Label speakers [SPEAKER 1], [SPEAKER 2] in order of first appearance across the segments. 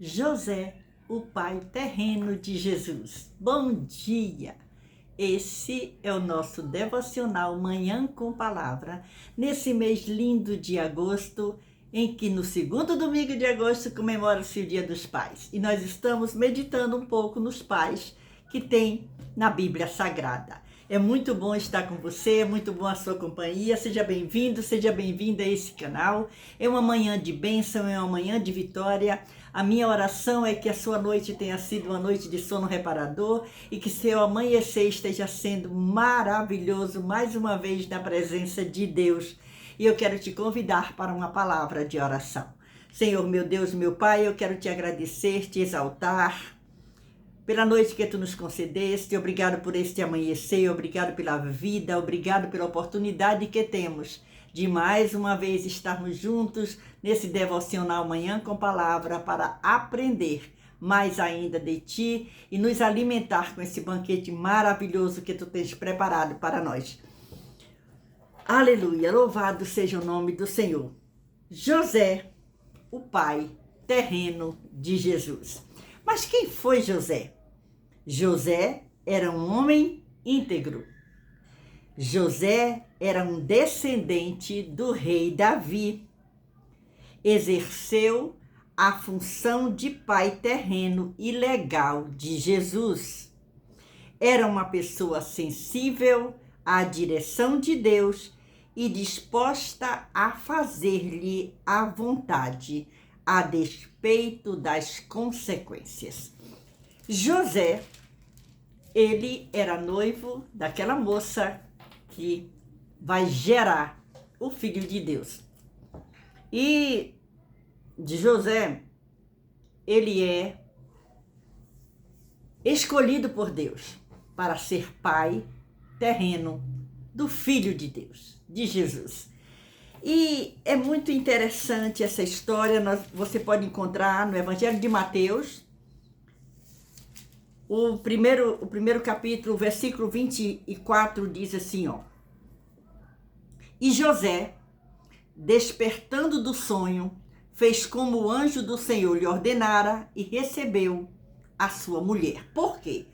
[SPEAKER 1] José, o pai terreno de Jesus. Bom dia! Esse é o nosso devocional Manhã com Palavra, nesse mês lindo de agosto, em que no segundo domingo de agosto comemora-se o Dia dos Pais. E nós estamos meditando um pouco nos pais que tem na Bíblia Sagrada. É muito bom estar com você, é muito bom a sua companhia. Seja bem-vindo, seja bem-vinda a esse canal. É uma manhã de bênção, é uma manhã de vitória. A minha oração é que a sua noite tenha sido uma noite de sono reparador e que seu amanhecer esteja sendo maravilhoso mais uma vez na presença de Deus. E eu quero te convidar para uma palavra de oração. Senhor, meu Deus, meu Pai, eu quero te agradecer, te exaltar pela noite que tu nos concedeste. Obrigado por este amanhecer, obrigado pela vida, obrigado pela oportunidade que temos de mais uma vez estarmos juntos nesse devocional Manhã com Palavra para aprender mais ainda de ti e nos alimentar com esse banquete maravilhoso que tu tens preparado para nós. Aleluia, louvado seja o nome do Senhor. José, o pai terreno de Jesus. Mas quem foi José? José era um homem íntegro. José era um descendente do rei Davi. Exerceu a função de pai terreno e legal de Jesus. Era uma pessoa sensível à direção de Deus e disposta a fazer-lhe a vontade, a despeito das consequências. José, ele era noivo daquela moça que vai gerar o Filho de Deus. E de José, ele é escolhido por Deus para ser pai terreno do Filho de Deus, de Jesus. E é muito interessante essa história, você pode encontrar no Evangelho de Mateus, o primeiro capítulo, o versículo 24, diz assim, ó. E José, despertando do sonho, fez como o anjo do Senhor lhe ordenara e recebeu a sua mulher. Por quê?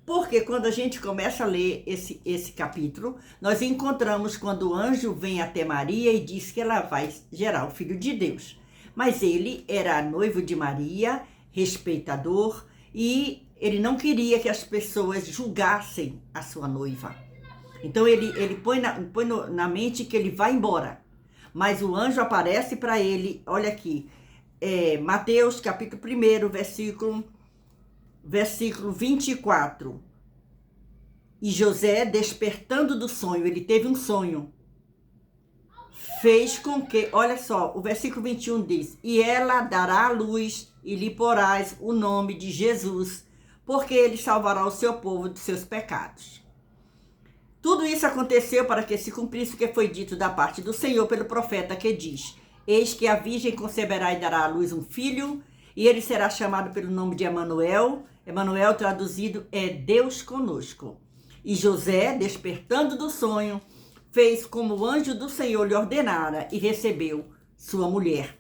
[SPEAKER 1] Porque quando a gente começa a ler esse capítulo, nós encontramos quando o anjo vem até Maria e diz que ela vai gerar o Filho de Deus. Mas ele era noivo de Maria, respeitador, e ele não queria que as pessoas julgassem a sua noiva. Então ele põe na mente que ele vai embora. Mas o anjo aparece para ele, olha aqui, Mateus capítulo 1, versículo 24. E José, despertando do sonho, ele teve um sonho, fez com que, olha só, o versículo 21 diz, e ela dará à luz e lhe porás o nome de Jesus, porque ele salvará o seu povo dos seus pecados. Tudo isso aconteceu para que se cumprisse o que foi dito da parte do Senhor pelo profeta que diz, eis que a virgem conceberá e dará à luz um filho, e ele será chamado pelo nome de Emanuel. Emanuel traduzido é Deus conosco. E José, despertando do sonho, fez como o anjo do Senhor lhe ordenara e recebeu sua mulher.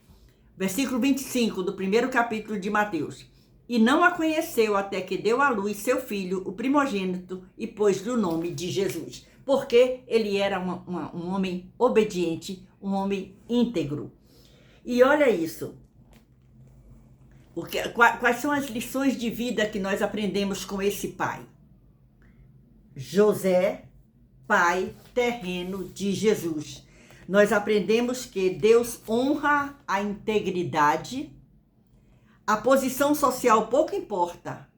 [SPEAKER 1] Versículo 25 do primeiro capítulo de Mateus. E não a conheceu até que deu à luz seu filho, o primogênito, e pôs-lhe o nome de Jesus. Porque ele era um homem obediente, um homem íntegro. E olha isso. Quais são as lições de vida que nós aprendemos com esse pai? José, pai terreno de Jesus. Nós aprendemos que Deus honra a integridade. A posição social pouco importa.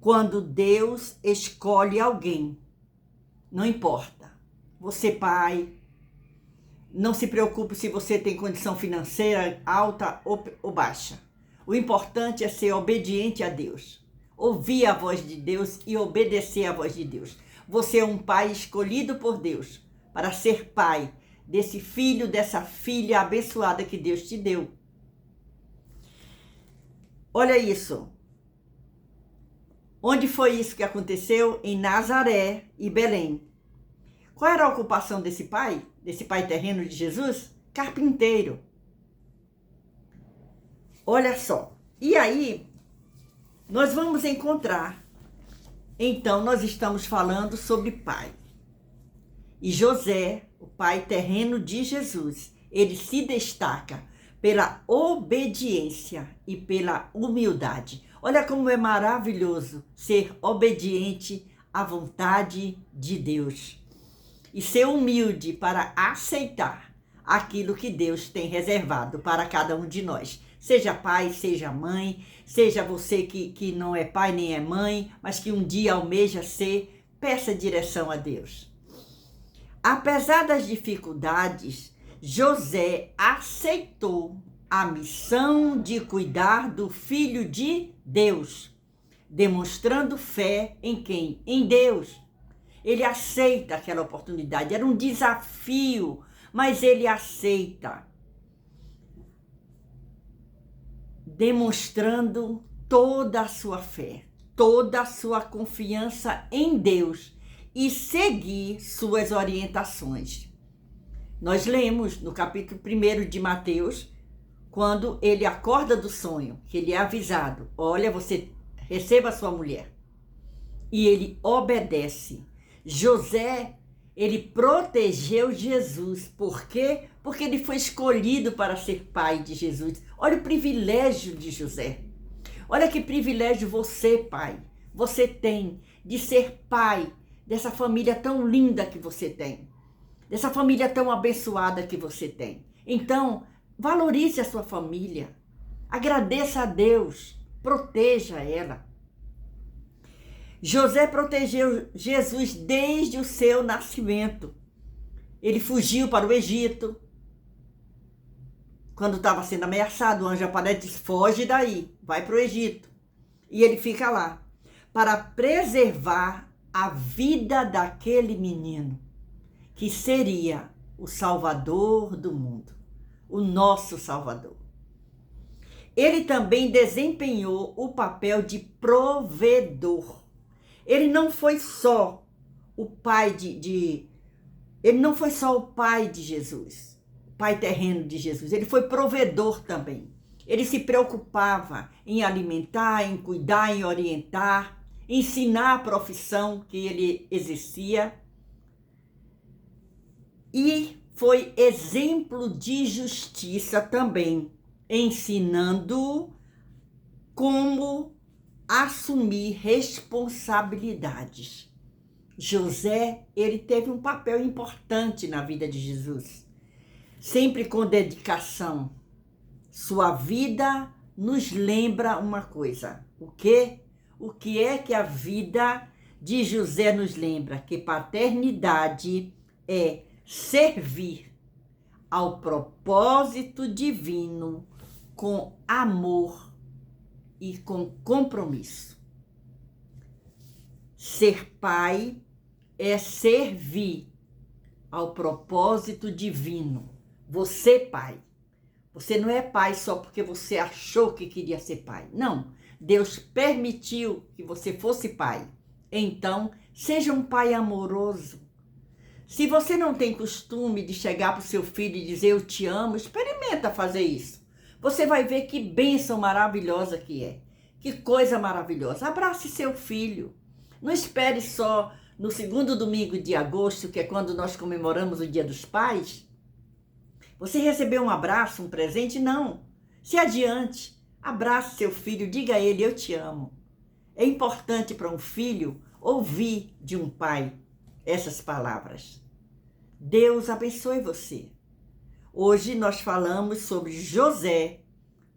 [SPEAKER 1] Quando Deus escolhe alguém, não importa. Você, pai, não se preocupe se você tem condição financeira alta ou baixa. O importante é ser obediente a Deus. Ouvir a voz de Deus e obedecer à voz de Deus. Você é um pai escolhido por Deus para ser pai desse filho, dessa filha abençoada que Deus te deu. Olha isso. Onde foi isso que aconteceu? Em Nazaré e Belém. Qual era a ocupação desse pai terreno de Jesus? Carpinteiro. Olha só, E aí, nós vamos encontrar, então, nós estamos falando sobre pai. E José, o pai terreno de Jesus, ele se destaca pela obediência e pela humildade. Olha como é maravilhoso ser obediente à vontade de Deus e ser humilde para aceitar aquilo que Deus tem reservado para cada um de nós. Seja pai, seja mãe, seja você que não é pai nem é mãe, mas que um dia almeja ser, peça direção a Deus. Apesar das dificuldades, José aceitou a missão de cuidar do Filho de Deus, demonstrando fé em quem? Em Deus. Ele aceita aquela oportunidade, era um desafio, mas ele aceita, demonstrando toda a sua fé, toda a sua confiança em Deus e seguir suas orientações. Nós lemos no capítulo 1 de Mateus, quando ele acorda do sonho, que ele é avisado, olha, você receba a sua mulher. E ele obedece. José, ele protegeu Jesus. Por quê? Porque ele foi escolhido para ser pai de Jesus. Olha o privilégio de José. Olha que privilégio você, pai, você tem de ser pai dessa família tão linda que você tem, dessa família tão abençoada que você tem. Então, valorize a sua família, agradeça a Deus, proteja ela. José protegeu Jesus desde o seu nascimento. Ele fugiu para o Egito. Quando estava sendo ameaçado, o anjo aparece e diz, foge daí, vai para o Egito. E ele fica lá para preservar a vida daquele menino, que seria o Salvador do mundo, o nosso Salvador. Ele também desempenhou o papel de provedor. Ele não foi só o pai ele não foi só o pai de Jesus, o pai terreno de Jesus, ele foi provedor também. Ele se preocupava em alimentar, em cuidar, em orientar, ensinar a profissão que ele exercia. E foi exemplo de justiça também, ensinando como assumir responsabilidades. José, ele teve um papel importante na vida de Jesus, sempre com dedicação. Sua vida nos lembra uma coisa. O quê? O que é que a vida de José nos lembra? Que paternidade é servir ao propósito divino com amor e com compromisso. Ser pai é servir ao propósito divino. Você, pai, você não é pai só porque você achou que queria ser pai. Não, Deus permitiu que você fosse pai. Então, seja um pai amoroso. Se você não tem costume de chegar para o seu filho e dizer eu te amo, experimenta fazer isso. Você vai ver que bênção maravilhosa que é. Que coisa maravilhosa. Abrace seu filho. Não espere só no segundo domingo de agosto, que é quando nós comemoramos o Dia dos Pais. Você recebeu um abraço, um presente? Não. Se adiante. Abrace seu filho, diga a ele, eu te amo. É importante para um filho ouvir de um pai essas palavras. Deus abençoe você. Hoje nós falamos sobre José,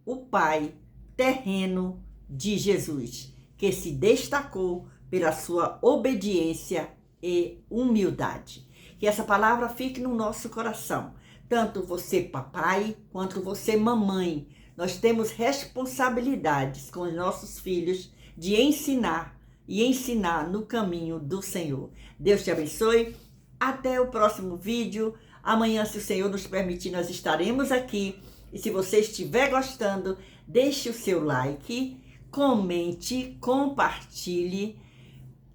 [SPEAKER 1] o pai terreno de Jesus, que se destacou pela sua obediência e humildade. Que essa palavra fique no nosso coração. Tanto você, papai, quanto você, mamãe. Nós temos responsabilidades com os nossos filhos de ensinar e ensinar no caminho do Senhor. Deus te abençoe. Até o próximo vídeo. Amanhã, se o Senhor nos permitir, nós estaremos aqui. E se você estiver gostando, deixe o seu like, comente, compartilhe.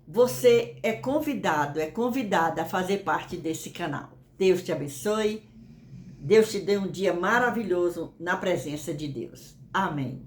[SPEAKER 1] Você é convidado, é convidada a fazer parte desse canal. Deus te abençoe. Deus te dê um dia maravilhoso na presença de Deus. Amém.